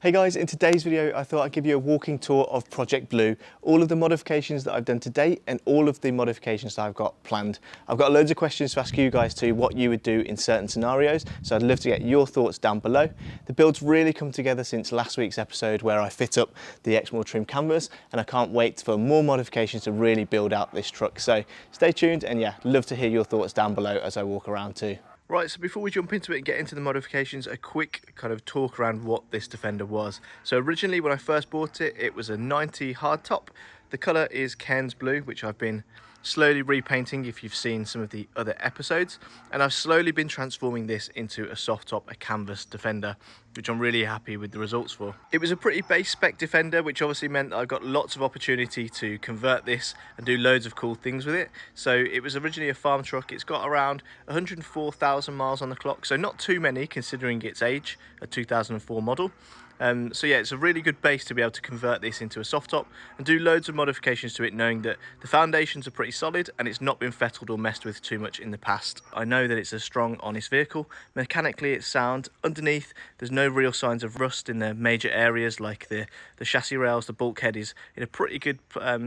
Hey guys, in today's video I thought I'd give you a walking tour of Project Blue, all of the modifications that I've done to date and all of the modifications that I've got planned. I've got loads of questions to ask you guys too, what you would do in certain scenarios, so I'd love to get your thoughts down below. The build's really come together since last week's episode where I fit up the Exmoor trim canvas, and I can't wait for more modifications to really build out this truck. So stay tuned, and yeah, love to hear your thoughts down below as I walk around too. Right, so before we jump into it and get into the modifications, a quick kind of talk around what this Defender was. So originally when I first bought it, it was a 90 hardtop. The colour is Cairns Blue, which I've been slowly repainting if you've seen some of the other episodes, and I've slowly been transforming this into a soft top, a canvas Defender, which I'm really happy with the results for. It was a pretty base spec Defender, which obviously meant that I got lots of opportunity to convert this and do loads of cool things with it. So it was originally a farm truck. It's got around 104,000 miles on the clock, so not too many considering its age, a 2004 model. So yeah, it's a really good base to be able to convert this into a soft top and do loads of modifications to it, knowing that the foundations are pretty solid and it's not been fettled or messed with too much in the past. I know that it's a strong, honest vehicle. Mechanically it's sound. Underneath there's no real signs of rust in the major areas, like the chassis rails. The bulkhead is in a pretty good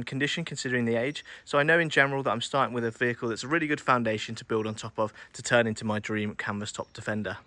condition considering the age. So I know in general that I'm starting with a vehicle that's a really good foundation to build on top of to turn into my dream canvas top Defender.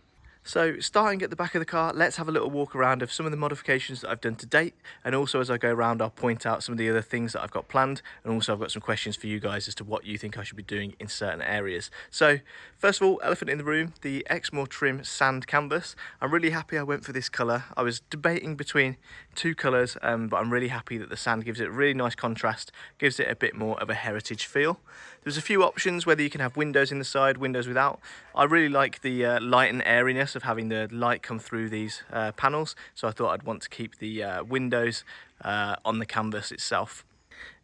So starting at the back of the car, let's have a little walk around of some of the modifications that I've done to date, and also as I go around I'll point out some of the other things that I've got planned, and also I've got some questions for you guys as to what you think I should be doing in certain areas. So first of all, elephant in the room, the Exmoor trim sand canvas. I'm really happy I went for this colour. I was debating between two colours, but I'm really happy that the sand gives it a really nice contrast, gives it a bit more of a heritage feel. There's a few options whether you can have windows in the side, windows without. I really like the light and airiness of having the light come through these panels, so I thought I'd want to keep the windows on the canvas itself.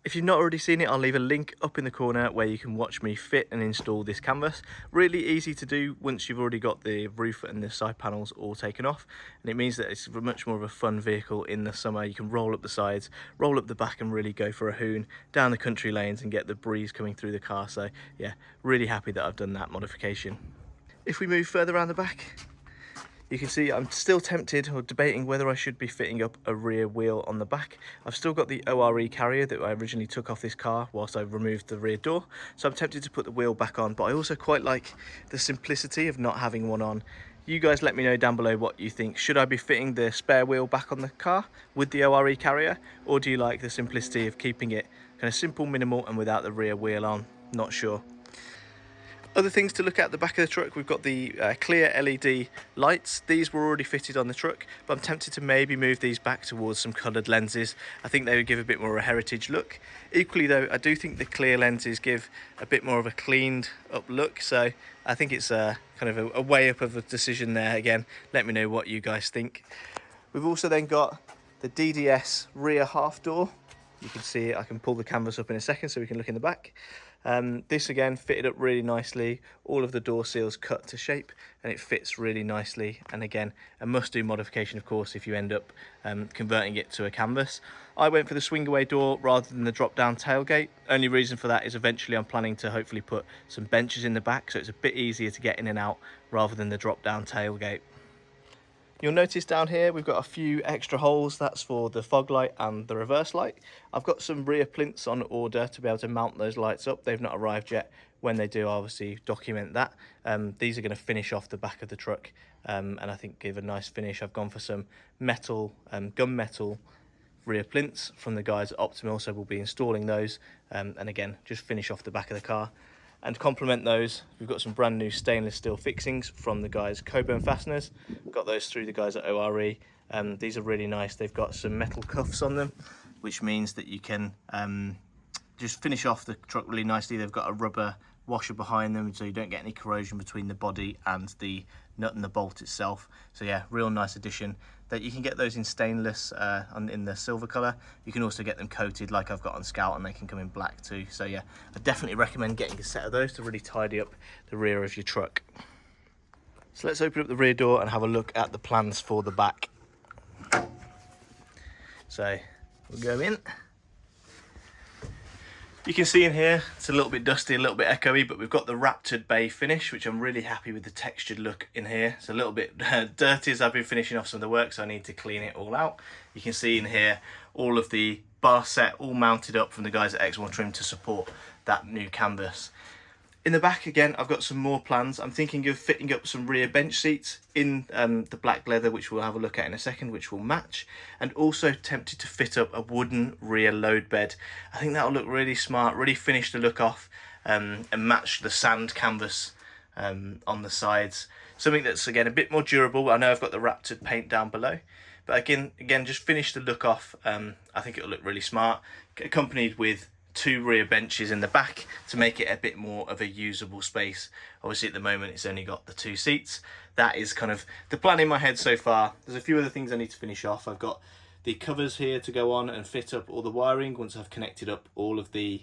If you've not already seen it, I'll leave a link up in the corner where you can watch me fit and install this canvas. Really easy to do once you've already got the roof and the side panels all taken off, and it means that it's much more of a fun vehicle in the summer. You can roll up the sides, roll up the back, and really go for a hoon down the country lanes and get the breeze coming through the car. So yeah, really happy that I've done that modification. If we move further around the back, you can see I'm still tempted or debating whether I should be fitting up a rear wheel on the back. I've still got the ORE carrier that I originally took off this car whilst I removed the rear door, so I'm tempted to put the wheel back on, but I also quite like the simplicity of not having one on. You guys let me know down below what you think. Should I be fitting the spare wheel back on the car with the ORE carrier, or do you like the simplicity of keeping it kind of simple, minimal, and without the rear wheel on? Not sure. Other things to look at the back of the truck, we've got the clear LED lights. These were already fitted on the truck, but I'm tempted to maybe move these back towards some coloured lenses. I think they would give a bit more of a heritage look. Equally though, I do think the clear lenses give a bit more of a cleaned up look, so I think it's kind of a way up of a decision there. Again, let me know what you guys think. We've also then got the DDS rear half door. You can see it. I can pull the canvas up in a second so we can look in the back. This again fitted up really nicely, all of the door seals cut to shape, and it fits really nicely, and again a must-do modification of course if you end up converting it to a canvas. I went for the swing away door rather than the drop down tailgate. Only reason for that is eventually I'm planning to hopefully put some benches in the back, so it's a bit easier to get in and out rather than the drop down tailgate. You'll notice down here we've got a few extra holes. That's for the fog light and the reverse light. I've got some rear plinths on order to be able to mount those lights up. They've not arrived yet. When they do, I'll obviously document that. These are going to finish off the back of the truck, and I think give a nice finish. I've gone for some metal, gunmetal rear plinths from the guys at Optimal, so we'll be installing those, and again just finish off the back of the car. And complement those, we've got some brand new stainless steel fixings from the guys Coburn Fasteners. Got those through the guys at ORE. These are really nice. They've got some metal cuffs on them, which means that you can just finish off the truck really nicely. They've got a rubber washer behind them, so you don't get any corrosion between the body and the nut and the bolt itself. So yeah, real nice addition. That you can get those in stainless in the silver colour. You can also get them coated like I've got on Scout, and they can come in black too. So yeah, I definitely recommend getting a set of those to really tidy up the rear of your truck. So let's open up the rear door and have a look at the plans for the back. So we'll go in. You can see in here, it's a little bit dusty, a little bit echoey, but we've got the Raptored Bay finish, which I'm really happy with the textured look in here. It's a little bit dirty as I've been finishing off some of the work, so I need to clean it all out. You can see in here all of the bar set all mounted up from the guys at Exmoor Trim to support that new canvas. In the back again, I've got some more plans. I'm thinking of fitting up some rear bench seats in the black leather, which we'll have a look at in a second, which will match. And also tempted to fit up a wooden rear load bed. I think that'll look really smart, really finish the look off, and match the sand canvas on the sides. Something that's, again, a bit more durable. I know I've got the Raptored paint down below. But again, just finish the look off. I think it'll look really smart, accompanied with 2 rear benches in the back to make it a bit more of a usable space. Obviously at the moment it's only got the 2 seats. That is kind of the plan in my head so far. There's a few other things I need to finish off. I've got the covers here to go on and fit up all the wiring once I've connected up all of the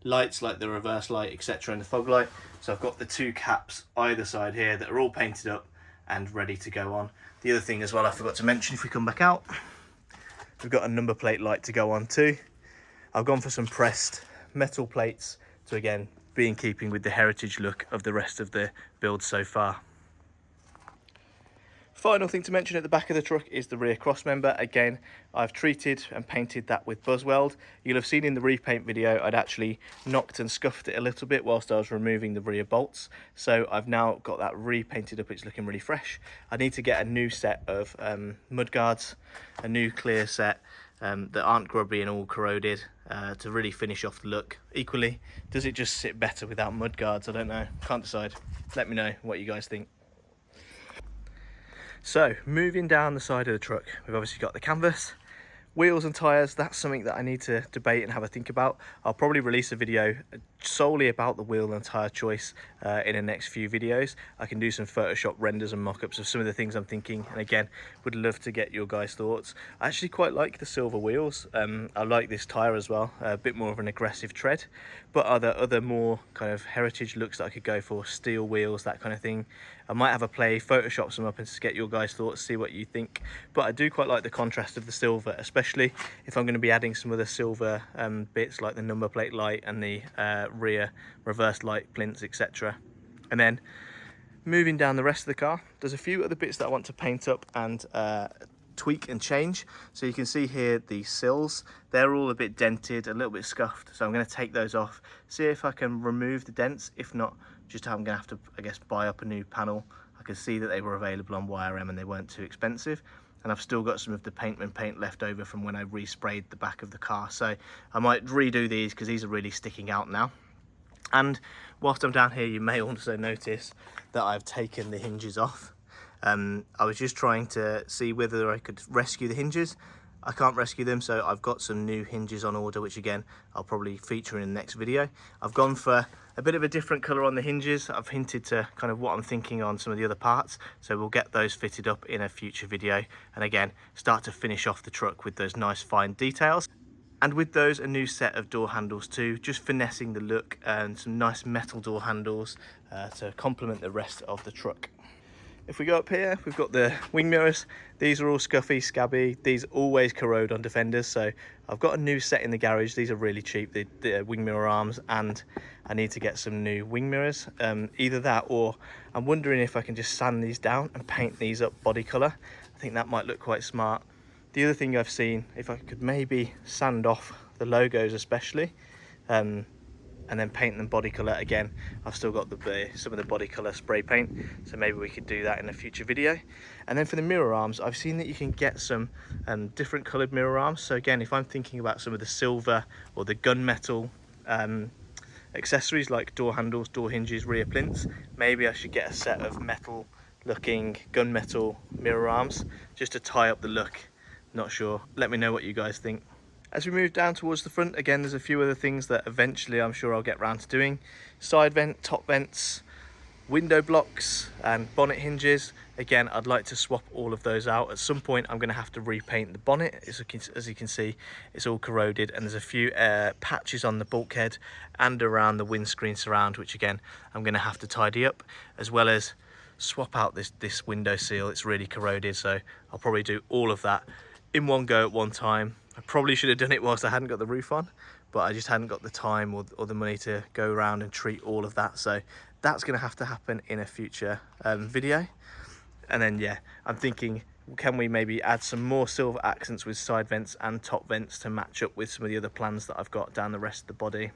lights, like the reverse light, etc., and the fog light. So I've got the 2 caps either side here that are all painted up and ready to go on. The other thing as well I forgot to mention, if we come back out, we've got a number plate light to go on too. I've gone for some pressed metal plates to, again, be in keeping with the heritage look of the rest of the build so far. Final thing to mention at the back of the truck is the rear cross member. Again, I've treated and painted that with Buzzweld. You'll have seen in the repaint video I'd actually knocked and scuffed it a little bit whilst I was removing the rear bolts. So I've now got that repainted up. It's looking really fresh. I need to get a new set of mud guards, a new clear set that aren't grubby and all corroded, to really finish off the look. Equally, does it just sit better without mud guards? I don't know, can't decide. Let me know what you guys think. So moving down the side of the truck, we've obviously got the canvas, wheels and tyres. That's something that I need to debate and have a think about. I'll probably release a video solely about the wheel and tyre choice in the next few videos. I can do some Photoshop renders and mock-ups of some of the things I'm thinking, and again, would love to get your guys' thoughts. I actually quite like the silver wheels. I like this tyre as well, a bit more of an aggressive tread, but are there other more kind of heritage looks that I could go for? Steel wheels, that kind of thing. I might have a play, Photoshop some up and just get your guys' thoughts, see what you think. But I do quite like the contrast of the silver, especially if I'm going to be adding some other silver bits like the number plate light and the rear reverse light plinths, etc. And then moving down the rest of the car, there's a few other bits that I want to paint up and tweak and change. So you can see here the sills, they're all a bit dented, a little bit scuffed, so I'm going to take those off, see if I can remove the dents. If not, just I'm going to have to, I guess, buy up a new panel. I could see that they were available on YRM and they weren't too expensive, and I've still got some of the paint left over from when I resprayed the back of the car, so I might redo these because these are really sticking out now. And whilst I'm down here, you may also notice that I've taken the hinges off. I was just trying to see whether I could rescue the hinges. I can't rescue them, so I've got some new hinges on order, which again, I'll probably feature in the next video. I've gone for a bit of a different colour on the hinges. I've hinted to kind of what I'm thinking on some of the other parts, so we'll get those fitted up in a future video. And again, start to finish off the truck with those nice fine details. And with those, a new set of door handles too, just finessing the look, and some nice metal door handles to complement the rest of the truck. If we go up here, we've got the wing mirrors. These are all scuffy, scabby. These always corrode on Defenders, so I've got a new set in the garage. These are really cheap, the wing mirror arms, and I need to get some new wing mirrors. Either that, or I'm wondering if I can just sand these down and paint these up body colour. I think that might look quite smart. The other thing I've seen, if I could maybe sand off the logos especially, and then paint them body colour again. I've still got some of the body colour spray paint, so maybe we could do that in a future video. And then for the mirror arms, I've seen that you can get some different coloured mirror arms. So again, if I'm thinking about some of the silver or the gunmetal accessories like door handles, door hinges, rear plinths, maybe I should get a set of metal looking gunmetal mirror arms just to tie up the look. Not sure, let me know what you guys think. As we move down towards the front, again, there's a few other things that eventually I'm sure I'll get round to doing. Side vent, top vents, window blocks and bonnet hinges. Again, I'd like to swap all of those out. At some point, I'm going to have to repaint the bonnet. As you can see, it's all corroded, and there's a few patches on the bulkhead and around the windscreen surround, which again, I'm going to have to tidy up, as well as swap out this window seal. It's really corroded, so I'll probably do all of that in one go at one time. I probably should have done it whilst I hadn't got the roof on, but I just hadn't got the time or the money to go around and treat all of that. So that's going to have to happen in a future video. And then, yeah, I'm thinking, can we maybe add some more silver accents with side vents and top vents to match up with some of the other plans that I've got down the rest of the body.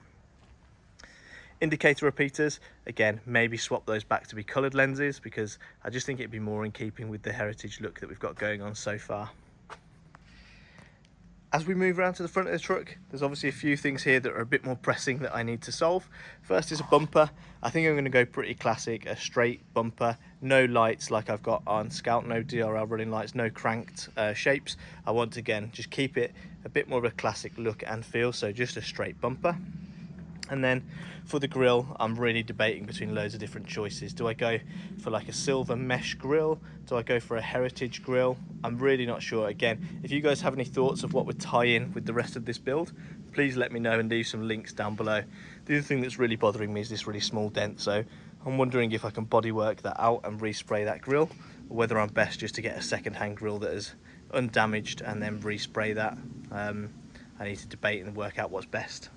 Indicator repeaters, again, maybe swap those back to be coloured lenses, because I just think it'd be more in keeping with the heritage look that we've got going on so far. As we move around to the front of the truck, there's obviously a few things here that are a bit more pressing that I need to solve. First is a bumper. I think I'm going to go pretty classic, a straight bumper, no lights like I've got on Scout, no DRL running lights, no cranked shapes. I want to, again, just keep it a bit more of a classic look and feel, so just a straight bumper. And then for the grille, I'm really debating between loads of different choices. Do I go for like a silver mesh grille? Do I go for a heritage grille? I'm really not sure. Again, if you guys have any thoughts of what would tie in with the rest of this build, please let me know and leave some links down below. The other thing that's really bothering me is this really small dent, so I'm wondering if I can bodywork that out and respray that grille, or whether I'm best just to get a second-hand grille that is undamaged and then respray that. I need to debate and work out what's best.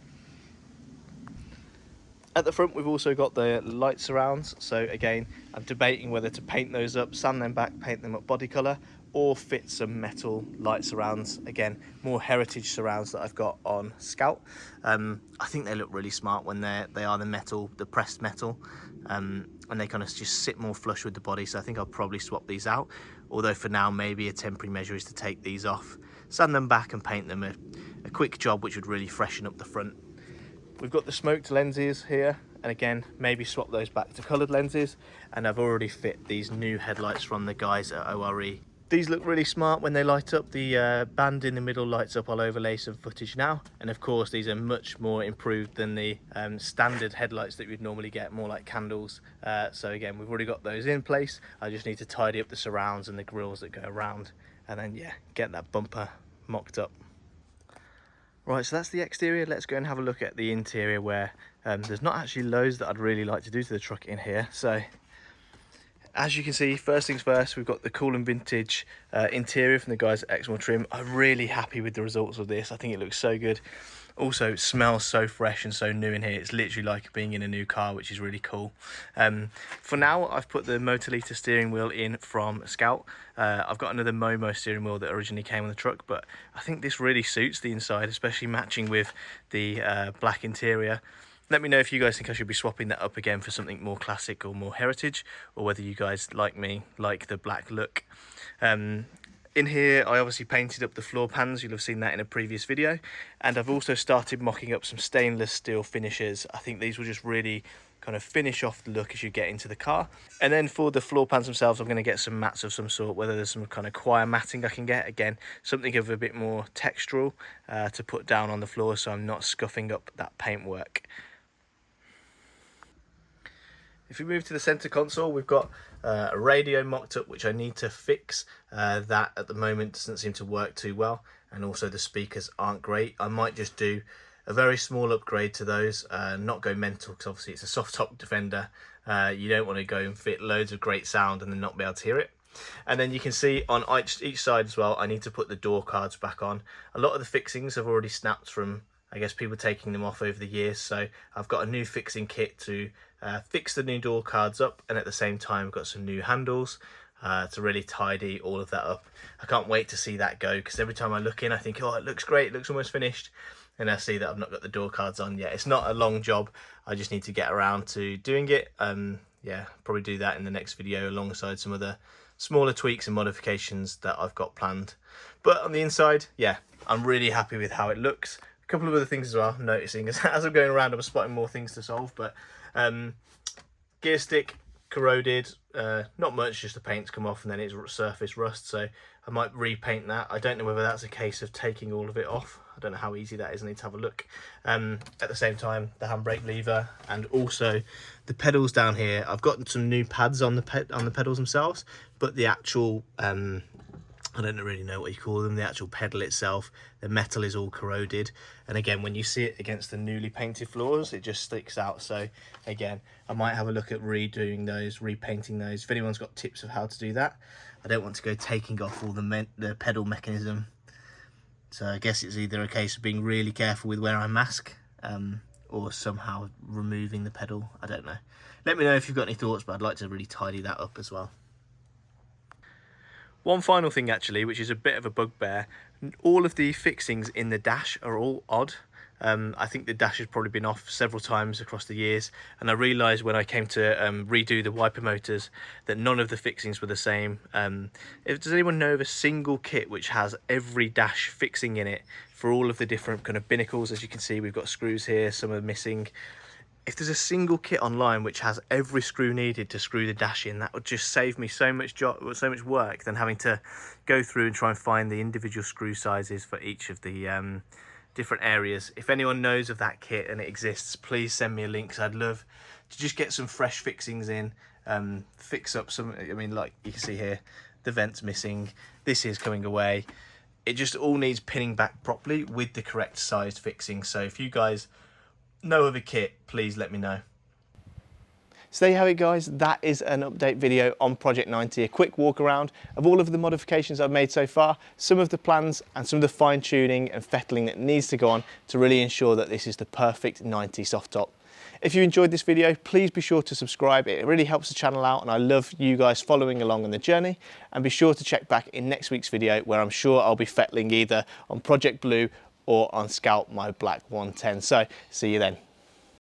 At the front, we've also got the light surrounds. So again, I'm debating whether to paint those up, sand them back, paint them up body colour, or fit some metal light surrounds. Again, more heritage surrounds that I've got on Scout. I think they look really smart when they are the metal, the pressed metal, and they kind of just sit more flush with the body. So I think I'll probably swap these out. Although for now, maybe a temporary measure is to take these off, sand them back and paint them a quick job, which would really freshen up the front. We've got the smoked lenses here, and again, maybe swap those back to coloured lenses. And I've already fit these new headlights from the guys at ORE. These look really smart when they light up. The band in the middle lights up. I'll overlay some footage now. And of course, these are much more improved than the standard headlights that we'd normally get, more like candles. So again, we've already got those in place. I just need to tidy up the surrounds and the grills that go around, and then, yeah, get that bumper mocked up. Right, so that's the exterior. Let's go and have a look at the interior, where there's not actually loads that I'd really like to do to the truck in here. So as you can see, first things first, we've got the cool and vintage interior from the guys at Exmoor Trim. I'm really happy with the results of this. I think it looks so good. Also, it smells so fresh and so new in here. It's literally like being in a new car, which is really cool. For now, I've put the Motorlita steering wheel in from Scout. I've got another Momo steering wheel that originally came on the truck, but I think this really suits the inside, especially matching with the black interior. Let me know if you guys think I should be swapping that up again for something more classic or more heritage, or whether you guys, like me, like the black look. In here, I obviously painted up the floor pans. You'll have seen that in a previous video. And I've also started mocking up some stainless steel finishes. I think these will just really kind of finish off the look as you get into the car. And then for the floor pans themselves, I'm going to get some mats of some sort, whether there's some kind of choir matting I can get. Again, something of a bit more textural to put down on the floor, so I'm not scuffing up that paintwork. If we move to the center console, we've got a radio mocked up, which I need to fix. That at the moment doesn't seem to work too well, and also the speakers aren't great. I might just do a very small upgrade to those, not go mental, because obviously it's a soft top Defender. You don't want to go and fit loads of great sound and then not be able to hear it. And then you can see on each side as well, I need to put the door cards back on. A lot of the fixings have already snapped from, I guess, people taking them off over the years. So I've got a new fixing kit to fix the new door cards up, and at the same time I've got some new handles to really tidy all of that up. I can't wait to see that go, because every time I look in I think, oh, it looks great, it looks almost finished, and I see that I've not got the door cards on yet. It's not a long job, I just need to get around to doing it. Yeah, probably do that in the next video alongside some other smaller tweaks and modifications that I've got planned. But on the inside, yeah, I'm really happy with how it looks. A couple of other things as well I'm noticing as I'm going around, I'm spotting more things to solve. But gear stick corroded, not much, just the paint's come off and then it's surface rust, so I might repaint that. I don't know whether that's a case of taking all of it off. I don't know how easy that is. I need to have a look. At the same time, the handbrake lever and also the pedals down here, I've got some new pads on the pedals themselves, but the actual I don't really know what you call them, the actual pedal itself, the metal is all corroded. And again, when you see it against the newly painted floors, it just sticks out. So again, I might have a look at redoing those, repainting those. If anyone's got tips of how to do that, I don't want to go taking off all the pedal mechanism. So I guess it's either a case of being really careful with where I mask, or somehow removing the pedal. I don't know. Let me know if you've got any thoughts, but I'd like to really tidy that up as well. One final thing actually, which is a bit of a bugbear, all of the fixings in the dash are all odd. I think the dash has probably been off several times across the years, and I realised when I came to redo the wiper motors that none of the fixings were the same. Does anyone know of a single kit which has every dash fixing in it for all of the different kind of binnacles? As you can see, we've got screws here, some are missing. If there's a single kit online which has every screw needed to screw the dash in, that would just save me so much work than having to go through and try and find the individual screw sizes for each of the different areas. If anyone knows of that kit and it exists, please send me a link, because I'd love to just get some fresh fixings in, fix up some, I mean, like you can see here, the vent's missing, this is coming away. It just all needs pinning back properly with the correct sized fixing. So if you guys know of a kit, please let me know. So there you have it guys, that is an update video on Project 90, a quick walk around of all of the modifications I've made so far, some of the plans and some of the fine tuning and fettling that needs to go on to really ensure that this is the perfect 90 soft top. If you enjoyed this video, please be sure to subscribe, it really helps the channel out and I love you guys following along on the journey, and be sure to check back in next week's video where I'm sure I'll be fettling either on Project Blue or on Scout my Black 110. So see you then.